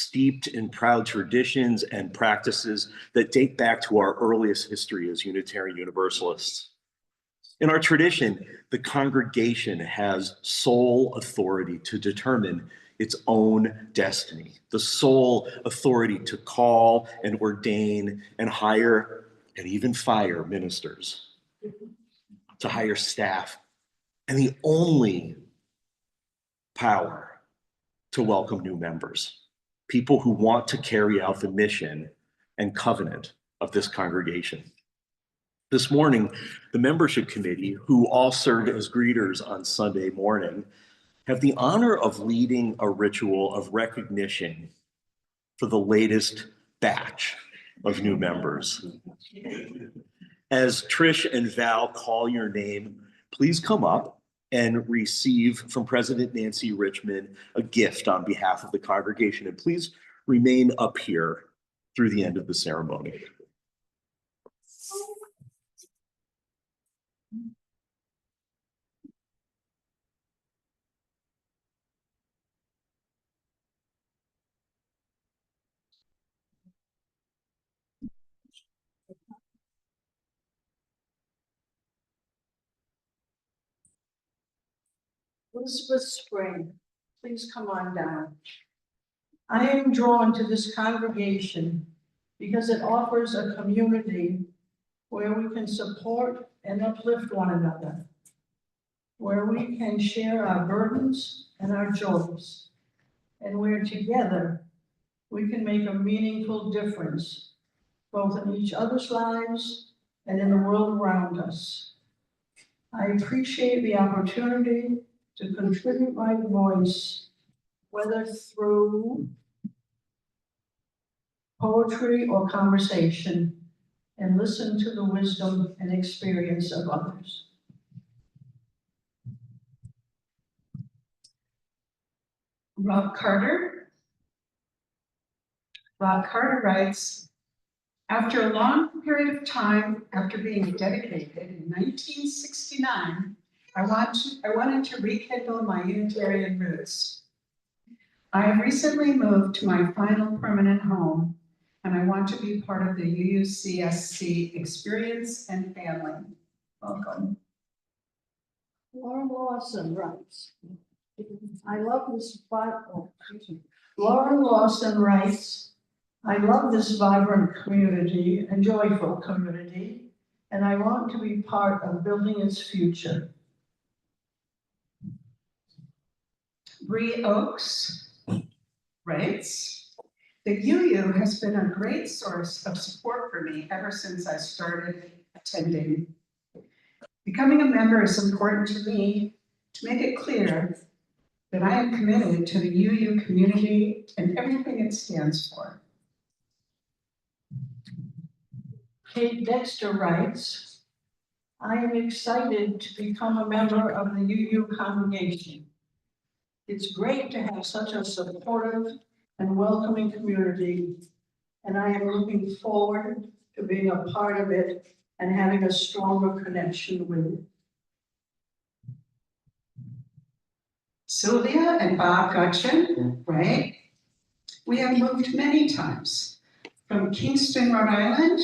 steeped in proud traditions and practices that date back to our earliest history as Unitarian Universalists. In our tradition, the congregation has sole authority to determine its own destiny, the sole authority to call and ordain and hire and even fire ministers, to hire staff, and the only power to welcome new members, people who want to carry out the mission and covenant of this congregation. This morning, the membership committee, who all served as greeters on Sunday morning, have the honor of leading a ritual of recognition for the latest batch of new members. As Trish and Val call your name, please come up and receive from President Nancy Richmond a gift on behalf of the congregation. And please remain up here through the end of the ceremony. Elizabeth Spring, please come on down. I am drawn to this congregation because it offers a community where we can support and uplift one another, where we can share our burdens and our joys, and where together we can make a meaningful difference, both in each other's lives and in the world around us. I appreciate the opportunity to contribute my voice, whether through poetry or conversation, and listen to the wisdom and experience of others. Rob Carter writes, after a long period of time after being dedicated in 1969, I wanted to rekindle my Unitarian roots. I have recently moved to my final permanent home, and I want to be part of the UUCSC experience and family. Welcome. Laura Lawson writes, I love this Laura Lawson writes, I love this vibrant community and joyful community, and I want to be part of building its future. Bree Oaks writes, the UU has been a great source of support for me ever since I started attending. Becoming a member is important to me to make it clear that I am committed to the UU community and everything it stands for. Kate Dexter writes, I am excited to become a member of the UU congregation. It's great to have such a supportive and welcoming community, and I am looking forward to being a part of it and having a stronger connection with it. Sylvia and Bob Gutchen, right? We have moved many times from Kingston, Rhode Island,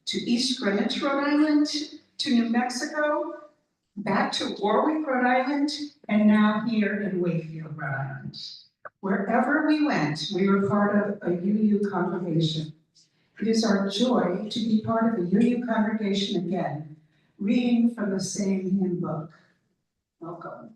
to East Greenwich, Rhode Island, to New Mexico, back to Warwick, Rhode Island, and now here in Wakefield, Rhode Island. Wherever we went, we were part of a UU congregation. It is our joy to be part of a UU congregation again, reading from the same hymn book. Welcome.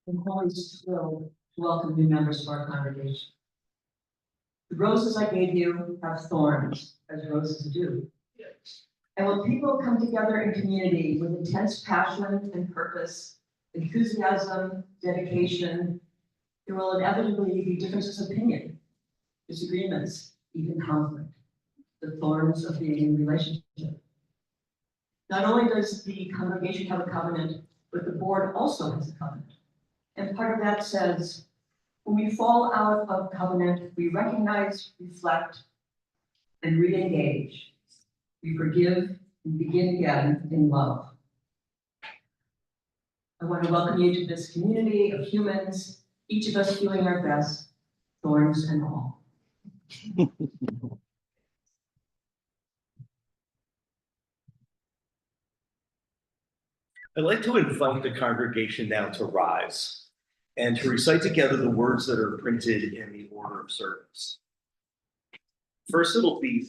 I'm always thrilled to welcome new members to our congregation. The roses I gave you have thorns, as roses do. And when people come together in community with intense passion and purpose, enthusiasm, dedication, there will inevitably be differences of opinion, disagreements, even conflict, the thorns of being in relationship. Not only does the congregation have a covenant, but the board also has a covenant. And part of that says, when we fall out of covenant, we recognize, reflect, and re-engage. We forgive and begin again in love. I want to welcome you to this community of humans, each of us doing our best, thorns and all. I'd like to invite the congregation now to rise and to recite together the words that are printed in the order of service. First, it'll be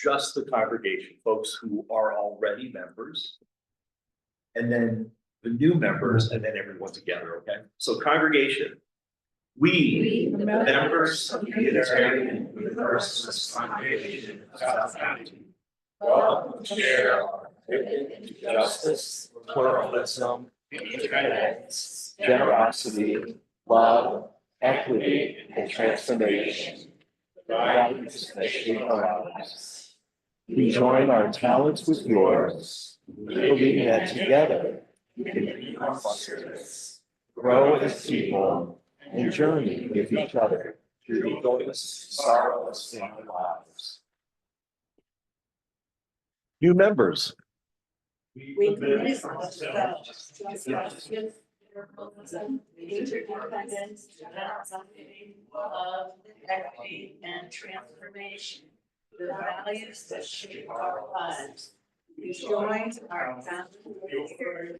just the congregation, folks who are already members, and then the new members, and then everyone together, okay? So congregation, we, the members of the Unitarian Universalist Congregation of South County, welcome to share our commitment to justice, pluralism, interdependence, generosity, love, equity, and transformation, the values that shape our lives. We join our talents with yours, believing that together we can be our spirits, grow as people, and journey with each other through the joys, sorrows, in our lives. New members. We commit ourselves to justice, pluralism, interdependence, generosity, love, equity, and transformation, the values that shape our lives. We join our talents with yours,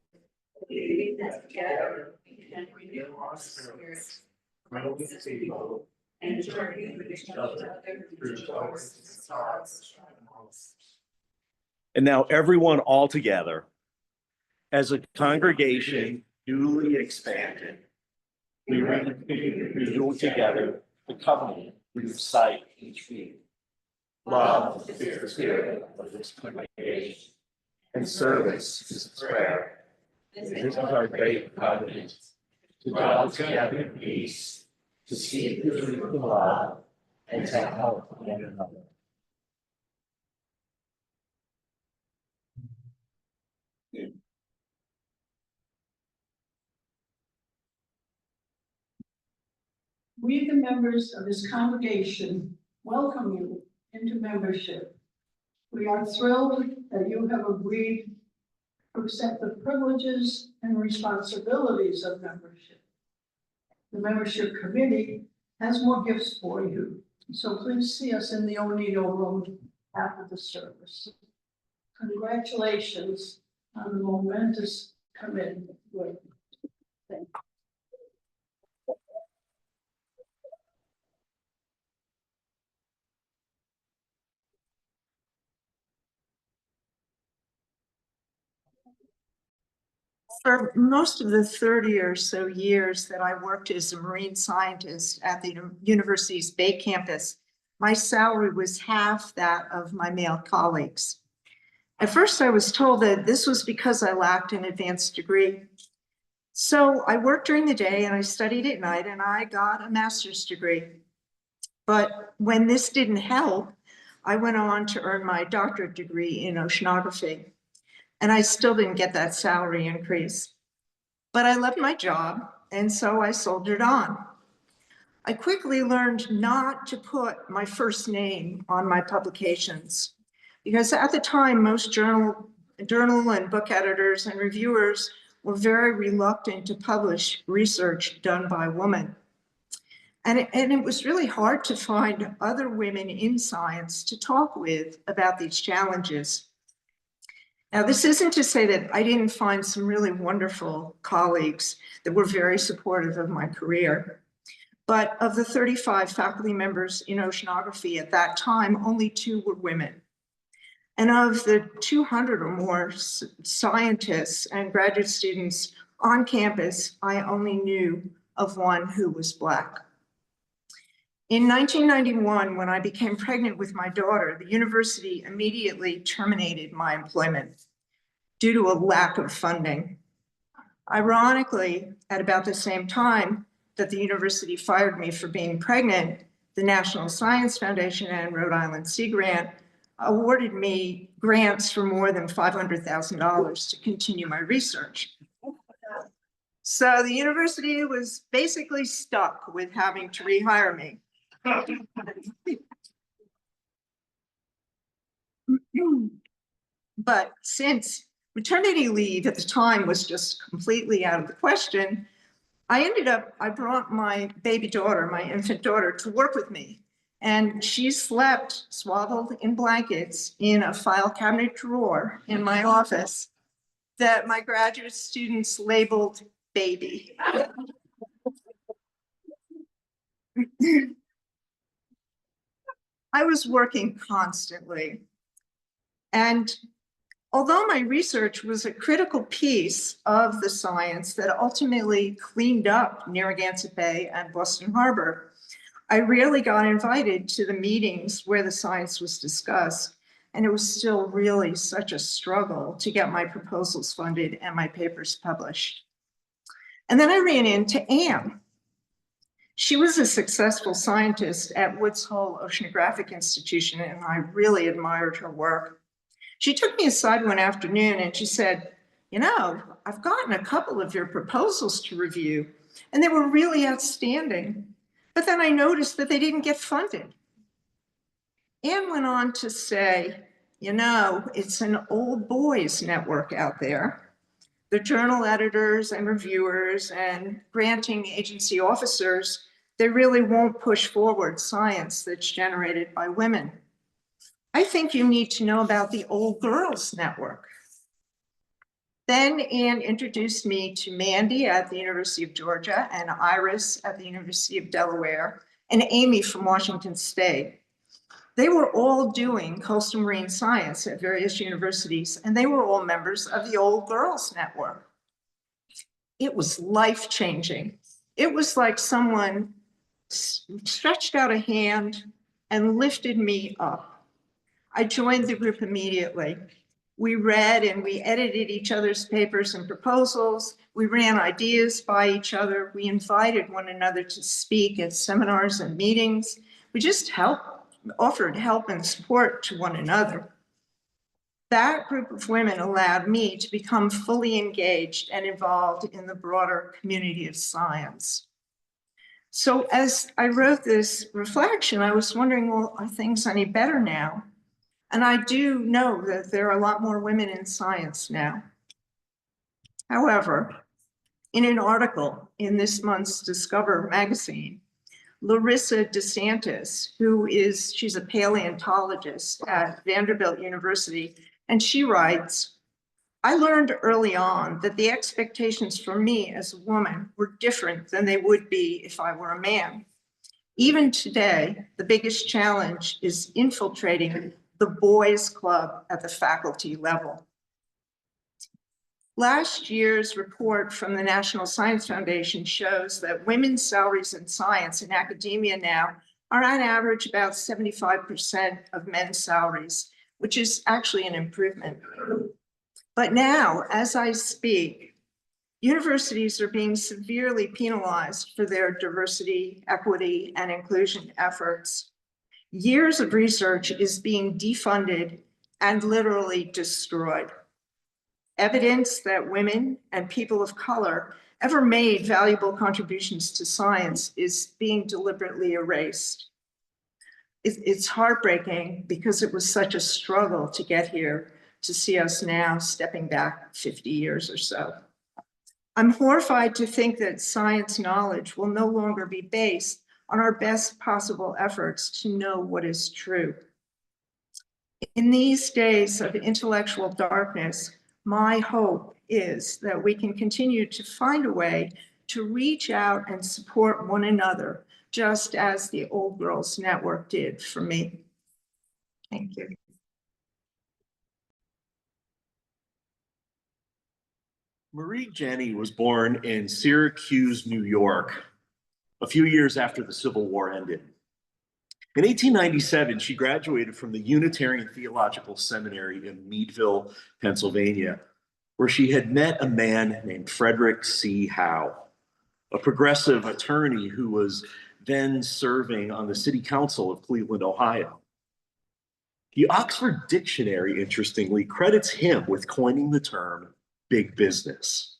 believing that together we can renew our spirits, grow as people, and journey with each other through joys and sorrows. And now everyone all together, as a congregation newly expanded, we renew together the covenant we recite each week. Love is the spirit of this congregation, and service is prayer. This is our great covenant, to dwell together in peace, to seek the truth of love, and to help one another. We, the members of this congregation, welcome you into membership. We are thrilled that you have agreed to accept the privileges and responsibilities of membership. The membership committee has more gifts for you, so please see us in the Onino room after the service. Congratulations on the momentous commitment. Thank you. For most of the 30 or so years that I worked as a marine scientist at the university's Bay campus, my salary was half that of my male colleagues. At first, I was told that this was because I lacked an advanced degree. So I worked during the day and I studied at night, and I got a master's degree. But when this didn't help, I went on to earn my doctorate degree in oceanography. And I still didn't get that salary increase. But I loved my job, and so I soldiered on. I quickly learned not to put my first name on my publications, because at the time, most journal and book editors and reviewers were very reluctant to publish research done by women. And it was really hard to find other women in science to talk with about these challenges. Now, this isn't to say that I didn't find some really wonderful colleagues that were very supportive of my career. But of the 35 faculty members in oceanography at that time, only 2 were women. And of the 200 or more scientists and graduate students on campus, I only knew of 1 who was Black. In 1991, when I became pregnant with my daughter, the university immediately terminated my employment due to a lack of funding. Ironically, at about the same time that the university fired me for being pregnant, the National Science Foundation and Rhode Island Sea Grant awarded me grants for more than $500,000 to continue my research. So the university was basically stuck with having to rehire me. But since maternity leave at the time was just completely out of the question, I brought my baby daughter, my infant daughter, to work with me. And she slept swaddled in blankets in a file cabinet drawer in my office that my graduate students labeled baby. I was working constantly. And although my research was a critical piece of the science that ultimately cleaned up Narragansett Bay and Boston Harbor, I rarely got invited to the meetings where the science was discussed, and it was still really such a struggle to get my proposals funded and my papers published. And then I ran into Anne. She was a successful scientist at Woods Hole Oceanographic Institution, and I really admired her work. She took me aside one afternoon and she said, you know, I've gotten a couple of your proposals to review, and they were really outstanding. But then I noticed that they didn't get funded. Anne went on to say, you know, it's an old boys network out there. The journal editors and reviewers and granting agency officers, they really won't push forward science that's generated by women. I think you need to know about the Old Girls Network. Then Anne introduced me to Mandy at the University of Georgia and Iris at the University of Delaware and Amy from Washington State. They were all doing coastal marine science at various universities, and they were all members of the Old Girls Network. It was life-changing. It was like someone stretched out a hand and lifted me up. I joined the group immediately. We read and we edited each other's papers and proposals. We ran ideas by each other. We invited one another to speak at seminars and meetings. We just offered help and support to one another. That group of women allowed me to become fully engaged and involved in the broader community of science. So as I wrote this reflection, I was wondering, well, are things any better now? And I do know that there are a lot more women in science now. However, in an article in this month's Discover magazine, Larissa DeSantis, she's a paleontologist at Vanderbilt University, and she writes, I learned early on that the expectations for me as a woman were different than they would be if I were a man. Even today, the biggest challenge is infiltrating the boys' club at the faculty level. Last year's report from the National Science Foundation shows that women's salaries in science and academia now are on average about 75% of men's salaries, which is actually an improvement. But now, as I speak, universities are being severely penalized for their diversity, equity, and inclusion efforts. Years of research is being defunded and literally destroyed. Evidence that women and people of color ever made valuable contributions to science is being deliberately erased. It's heartbreaking because it was such a struggle to get here, to see us now stepping back 50 years or so. I'm horrified to think that science knowledge will no longer be based on our best possible efforts to know what is true. In these days of intellectual darkness, my hope is that we can continue to find a way to reach out and support one another, just as the Old Girls Network did for me. Thank you. Marie Jenney was born in Syracuse, New York, a few years after the Civil War ended. In 1897, she graduated from the Unitarian Theological Seminary in Meadville, Pennsylvania, where she had met a man named Frederick C. Howe, a progressive attorney who was then serving on the city council of Cleveland, Ohio. The Oxford Dictionary, interestingly, credits him with coining the term big business.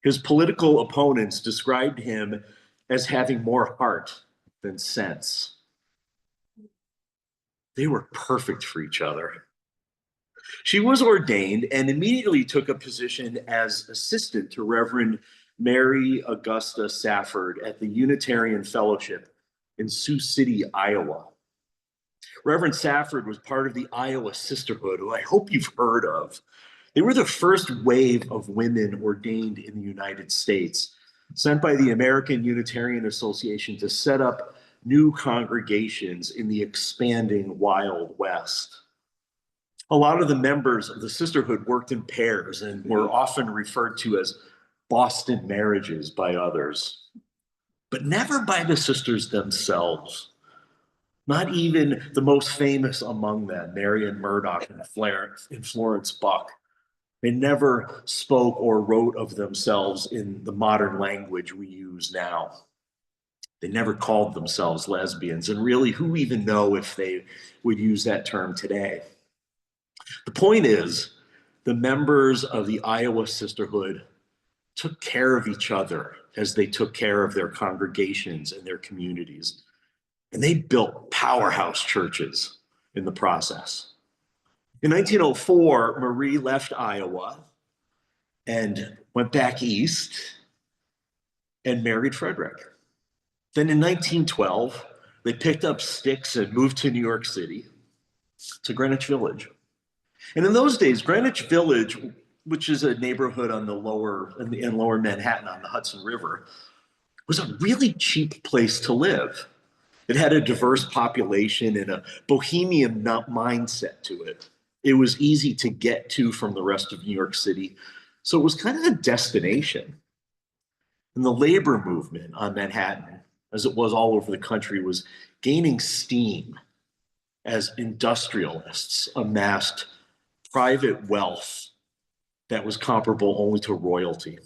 His political opponents described him as having more heart than sense. They were perfect for each other. She was ordained and immediately took a position as assistant to Reverend Mary Augusta Safford at the Unitarian Fellowship in Sioux City, Iowa. Reverend Safford was part of the Iowa Sisterhood, who I hope you've heard of. They were the first wave of women ordained in the United States, sent by the American Unitarian Association to set up new congregations in the expanding Wild West. A lot of the members of the sisterhood worked in pairs and were often referred to as Boston marriages by others, but never by the sisters themselves. Not even the most famous among them, Marian Murdoch and Florence Buck. They never spoke or wrote of themselves in the modern language we use now. They never called themselves lesbians, and really, who even know if they would use that term today? The point is, the members of the Iowa Sisterhood took care of each other as they took care of their congregations and their communities. And they built powerhouse churches in the process. In 1904, Marie left Iowa and went back east and married Frederick. Then in 1912, they picked up sticks and moved to New York City, to Greenwich Village. And in those days, Greenwich Village, which is a neighborhood on the in lower Manhattan on the Hudson River, was a really cheap place to live. It had a diverse population and a bohemian mindset to it. It was easy to get to from the rest of New York City, so it was kind of a destination. And the labor movement on Manhattan, as it was all over the country, was gaining steam as industrialists amassed private wealth that was comparable only to royalty.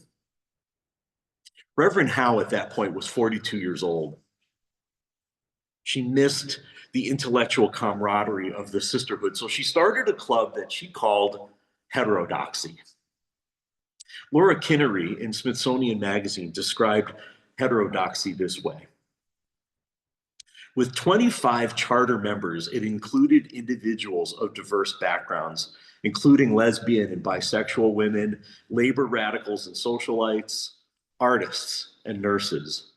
Reverend Howe at that point was 42 years old. She missed the intellectual camaraderie of the sisterhood, so she started a club that she called Heterodoxy. Laura Kinnery in Smithsonian Magazine described heterodoxy this way. With 25 charter members, it included individuals of diverse backgrounds, including lesbian and bisexual women, labor radicals and socialites, artists, and nurses.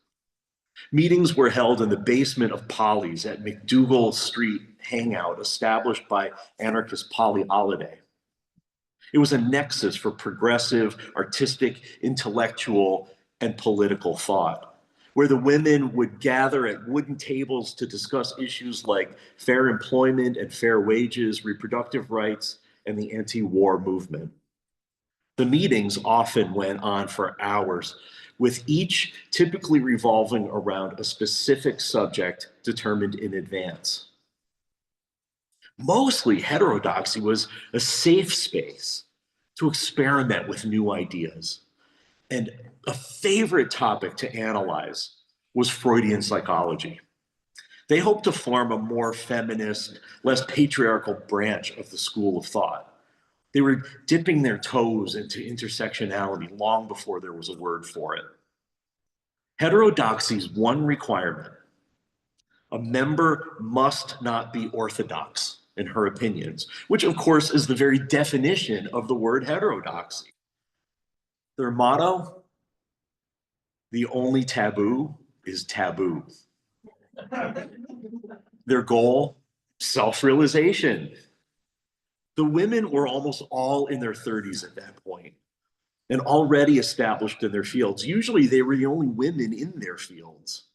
Meetings were held in the basement of Polly's at McDougal Street Hangout, established by anarchist Polly Holiday. It was a nexus for progressive, artistic, intellectual, and political thought, where the women would gather at wooden tables to discuss issues like fair employment and fair wages, reproductive rights, and the anti-war movement. The meetings often went on for hours, with each typically revolving around a specific subject determined in advance. Mostly, heterodoxy was a safe space to experiment with new ideas. And a favorite topic to analyze was Freudian psychology. They hoped to form a more feminist, less patriarchal branch of the school of thought. They were dipping their toes into intersectionality long before there was a word for it. Heterodoxy's one requirement: a member must not be orthodox in her opinions, which of course is the very definition of the word heterodoxy. Their motto: the only taboo is taboo. Their goal: self-realization. The women were almost all in their 30s at that point and already established in their fields. Usually they were the only women in their fields,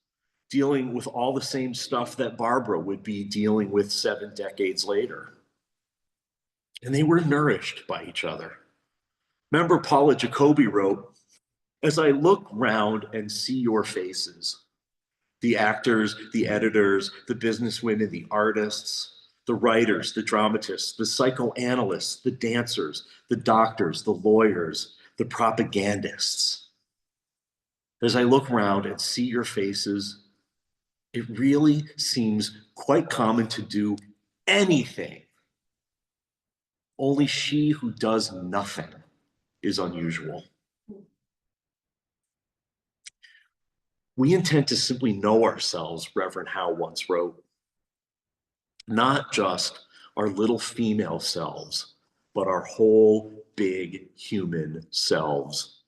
dealing with all the same stuff that Barbara would be dealing with 7 decades later. And they were nourished by each other. Member Paula Jacoby wrote, "As I look round and see your faces, the actors, the editors, the businesswomen, the artists, the writers, the dramatists, the psychoanalysts, the dancers, the doctors, the lawyers, the propagandists. As I look around and see your faces, it really seems quite common to do anything. Only she who does nothing is unusual." We intend to simply know ourselves, Reverend Howe once wrote, not just our little female selves, but our whole big human selves.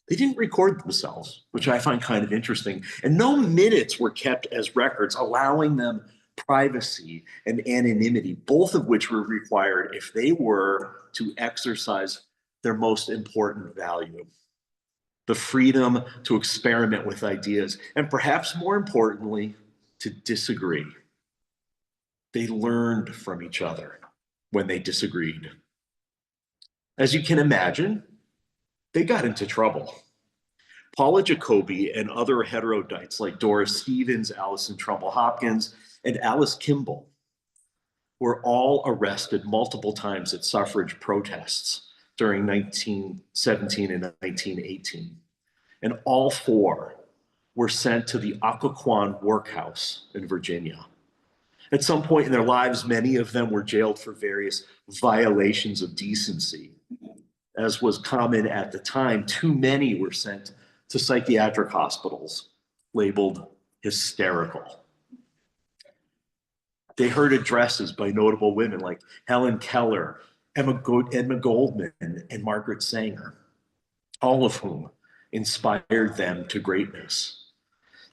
They didn't record themselves, which I find kind of interesting. And no minutes were kept as records, allowing them privacy and anonymity, both of which were required if they were to exercise their most important value, the freedom to experiment with ideas, and perhaps more importantly, to disagree. They learned from each other when they disagreed. As you can imagine, they got into trouble. Paula Jacoby and other heterodoxies like Doris Stevens, Allison Trumbull Hopkins, and Alice Kimball were all arrested multiple times at suffrage protests during 1917 and 1918. And all four were sent to the Occoquan workhouse in Virginia. At some point in their lives, many of them were jailed for various violations of decency. As was common at the time, too many were sent to psychiatric hospitals, labeled hysterical. They heard addresses by notable women like Helen Keller, Emma Goldman, and Margaret Sanger, all of whom inspired them to greatness.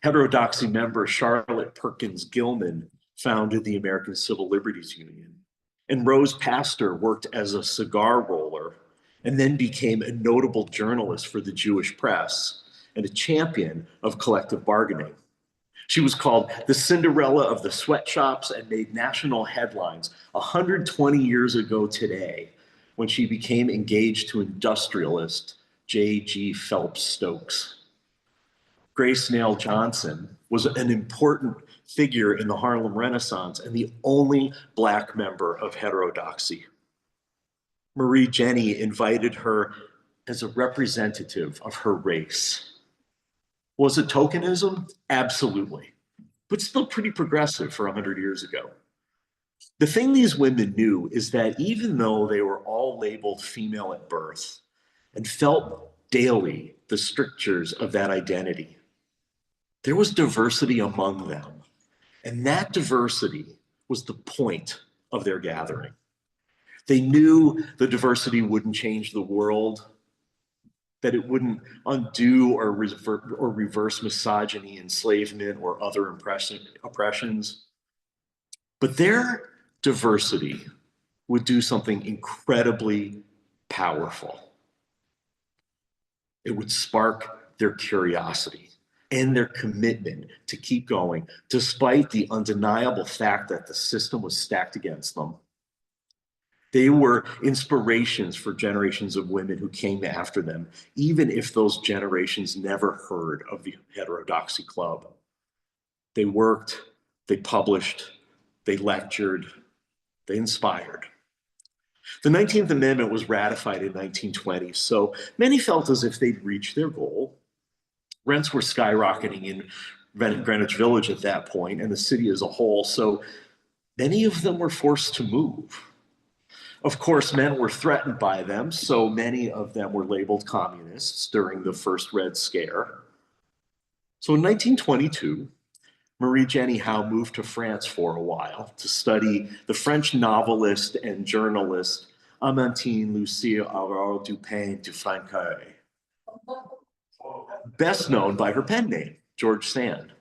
Heterodoxy member Charlotte Perkins Gilman founded the American Civil Liberties Union, and Rose Pastor worked as a cigar roller and then became a notable journalist for the Jewish press and a champion of collective bargaining. She was called the Cinderella of the sweatshops and made national headlines 120 years ago today when she became engaged to industrialist J.G. Phelps Stokes. Grace Nail Johnson was an important figure in the Harlem Renaissance and the only Black member of heterodoxy. Marie Jenney invited her as a representative of her race. Was it tokenism? Absolutely, but still pretty progressive for 100 years ago. The thing these women knew is that even though they were all labeled female at birth and felt daily the strictures of that identity, there was diversity among them. And that diversity was the point of their gathering. They knew the diversity wouldn't change the world, that it wouldn't undo or reverse misogyny, enslavement, or other oppressions. But their diversity would do something incredibly powerful. It would spark their curiosity and their commitment to keep going, despite the undeniable fact that the system was stacked against them. They were inspirations for generations of women who came after them, even if those generations never heard of the Heterodoxy Club. They worked, they published, they lectured, they inspired. The 19th Amendment was ratified in 1920, so many felt as if they'd reached their goal. Rents were skyrocketing in Greenwich Village at that point, and the city as a whole, so many of them were forced to move. Of course, men were threatened by them, so many of them were labeled communists during the first Red Scare. So in 1922, Marie Jenney Howe moved to France for a while to study the French novelist and journalist Amantine Lucille Aurore Dupin de Franqueuil, best known by her pen name, George Sand,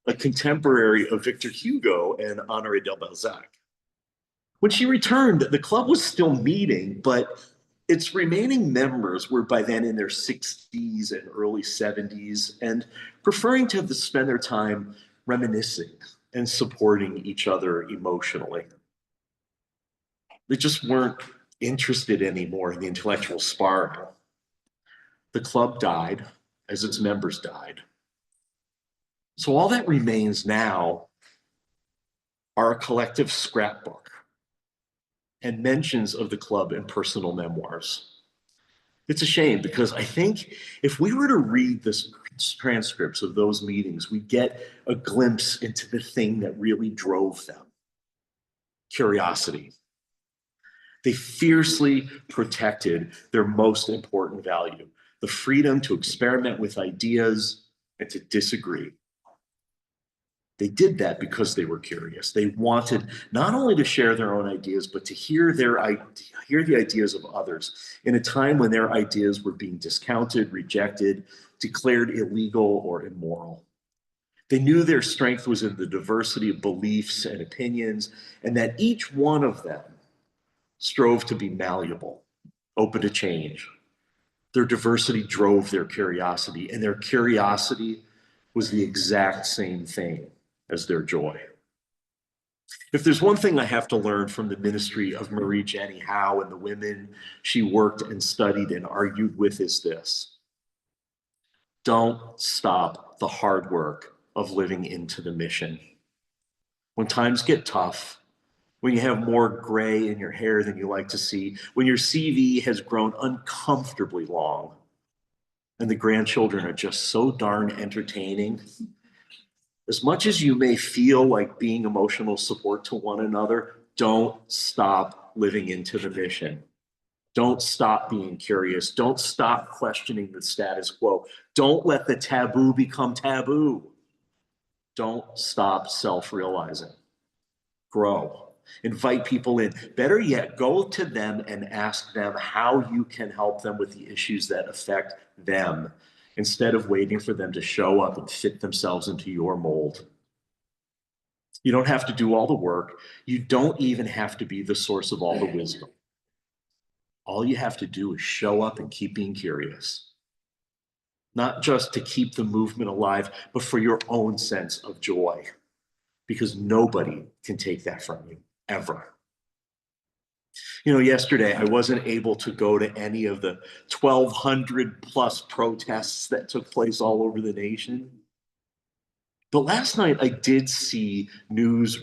a contemporary of Victor Hugo and Honoré de Balzac. When she returned, the club was still meeting, but its remaining members were by then in their 60s and early 70s and preferring to spend their time reminiscing and supporting each other emotionally. They just weren't interested anymore in the intellectual sparring. The club died as its members died. So all that remains now are a collective scrapbook and mentions of the club in personal memoirs. It's a shame because I think if we were to read the transcripts of those meetings, we'd get a glimpse into the thing that really drove them: curiosity. They fiercely protected their most important value, the freedom to experiment with ideas and to disagree. They did that because they were curious. They wanted not only to share their own ideas, but to hear the ideas of others in a time when their ideas were being discounted, rejected, declared illegal or immoral. They knew their strength was in the diversity of beliefs and opinions, and that each one of them strove to be malleable, open to change. Their diversity drove their curiosity, and their curiosity was the exact same thing as their joy. If there's one thing I have to learn from the ministry of Jenney Howe and the women she worked and studied and argued with is this: don't stop the hard work of living into the mission. When times get tough, when you have more gray in your hair than you like to see, when your CV has grown uncomfortably long, and the grandchildren are just so darn entertaining, as much as you may feel like being emotional support to one another, don't stop living into the mission. Don't stop being curious. Don't stop questioning the status quo. Don't let the taboo become taboo. Don't stop self-realizing. Grow. Invite people in. Better yet, go to them and ask them how you can help them with the issues that affect them, instead of waiting for them to show up and fit themselves into your mold. You don't have to do all the work. You don't even have to be the source of all the wisdom. All you have to do is show up and keep being curious. Not just to keep the movement alive, but for your own sense of joy. Because nobody can take that from you, ever. You know, yesterday I wasn't able to go to any of the 1,200 plus protests that took place all over the nation. But last night I did see news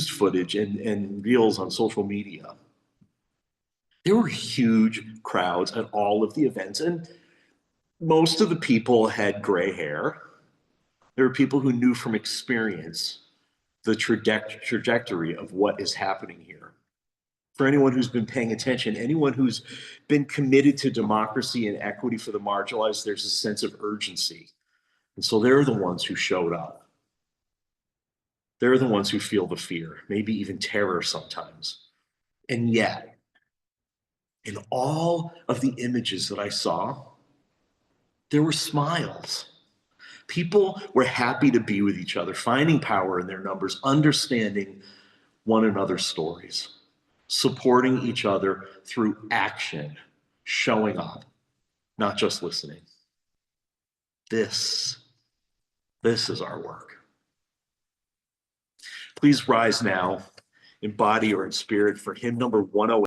footage and reels on social media. There were huge crowds at all of the events, and most of the people had gray hair. There were people who knew from experience the trajectory of what is happening here. For anyone who's been paying attention, anyone who's been committed to democracy and equity for the marginalized, there's a sense of urgency. And so they're the ones who showed up. They're the ones who feel the fear, maybe even terror sometimes. And yet, in all of the images that I saw, there were smiles. People were happy to be with each other, finding power in their numbers, understanding one another's stories, supporting each other through action, showing up, not just listening. This is our work. Please rise now in body or in spirit for hymn number 108.